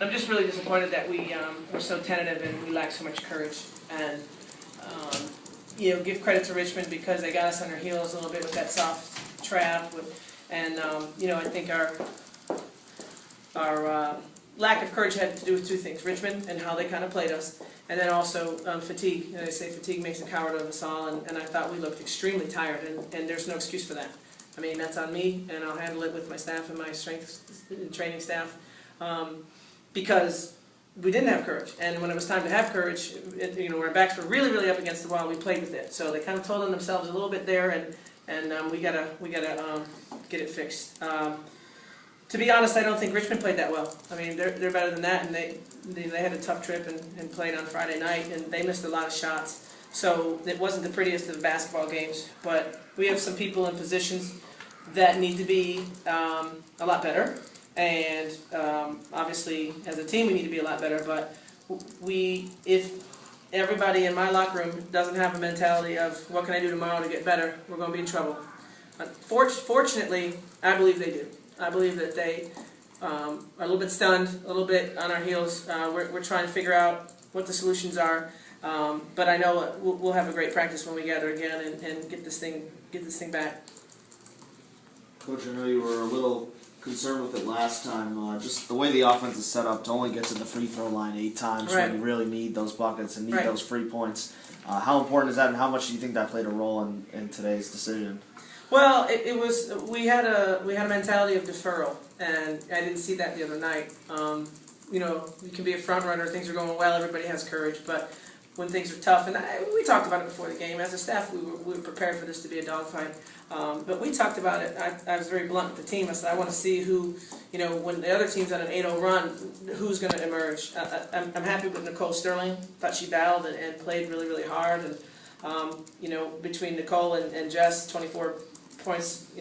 I'm just really disappointed that we were so tentative and we lacked so much courage. And give credit to Richmond because they got us on our heels a little bit with that soft trap. I think our lack of courage had to do with two things: Richmond and how they kind of played us, and then also fatigue. They say fatigue makes a coward of us all, and I thought we looked extremely tired, and there's no excuse for that. I mean, that's on me, and I'll handle it with my staff and my strength and training staff, because we didn't have courage. And when it was time to have courage, when our backs were really, really up against the wall, we played with it. So they kind of told on themselves a little bit there, and we gotta get it fixed. To be honest, I don't think Richmond played that well. I mean, they're better than that, and they had a tough trip and played on Friday night, and they missed a lot of shots. So it wasn't the prettiest of basketball games, but we have some people in positions that need to be a lot better. And obviously, as a team, we need to be a lot better. But if everybody in my locker room doesn't have a mentality of what can I do tomorrow to get better, we're going to be in trouble. Fortunately, I believe they do. I believe that they are a little bit stunned, a little bit on our heels. We're trying to figure out what the solutions are. But I know we'll have a great practice when we gather again and get this thing back. Coach, I know you were a little concerned with it last time. Just the way the offense is set up to only get to the free throw line 8 times right. when you really need those buckets and need right. those free points. How important is that, and how much do you think that played a role in today's decision? Well, we had a mentality of deferral, and I didn't see that the other night. You can be a front runner, things are going well, everybody has courage, but when things are tough, and we talked about it before the game. As a staff, we were prepared for this to be a dogfight. But we talked about it. I was very blunt with the team. I said, I want to see who, when the other team's on an 8-0 run, who's going to emerge. I'm happy with Nicole Sterling. Thought she battled and played really, really hard. And, between Nicole and Jess, 24 points,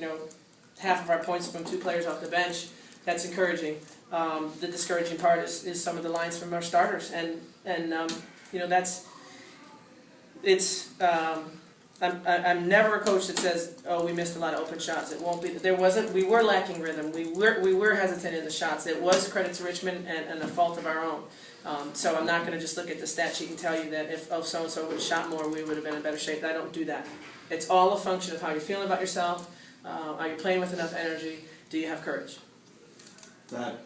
half of our points from 2 players off the bench. That's encouraging. The discouraging part is some of the lines from our starters. I'm never a coach that says, "Oh, we missed a lot of open shots." It won't be. There wasn't. We were lacking rhythm. We were hesitant in the shots. It was a credit to Richmond and a fault of our own. So I'm not going to just look at the stat sheet and tell you that if so and so would have shot more, we would have been in better shape. I don't do that. It's all a function of how you're feeling about yourself. Are you playing with enough energy? Do you have courage? That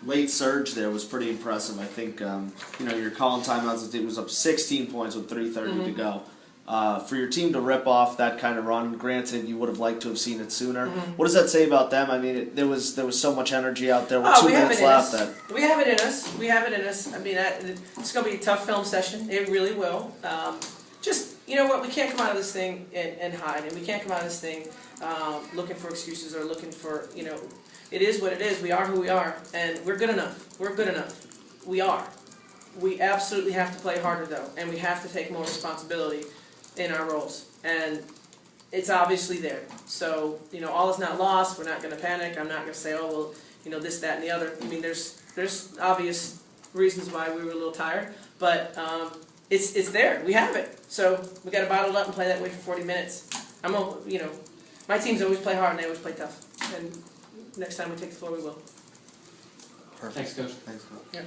late surge there was pretty impressive. I think you're calling timeouts. It was up 16 points with 3:30 to go. For your team to rip off that kind of run, granted you would have liked to have seen it sooner. What does that say about them? I mean, there was so much energy out there with 2 minutes left. We have it in us. We have it in us. I mean, it's going to be a tough film session. It really will. What? We can't come out of this thing and hide, and we can't come out of this thing looking for excuses or looking for, it is what it is. We are who we are, and we're good enough. We're good enough. We are. We absolutely have to play harder, though, and we have to take more responsibility in our roles, and it's obviously there. So, all is not lost. We're not going to panic. I'm not going to say, oh, well, this, that, and the other. I mean, there's obvious reasons why we were a little tired, but it's there. We have it. So we got to bottle it up and play that way for 40 minutes. My teams always play hard and they always play tough. And next time we take the floor, we will. Perfect. Thanks, Coach. Thanks, Coach. Yeah.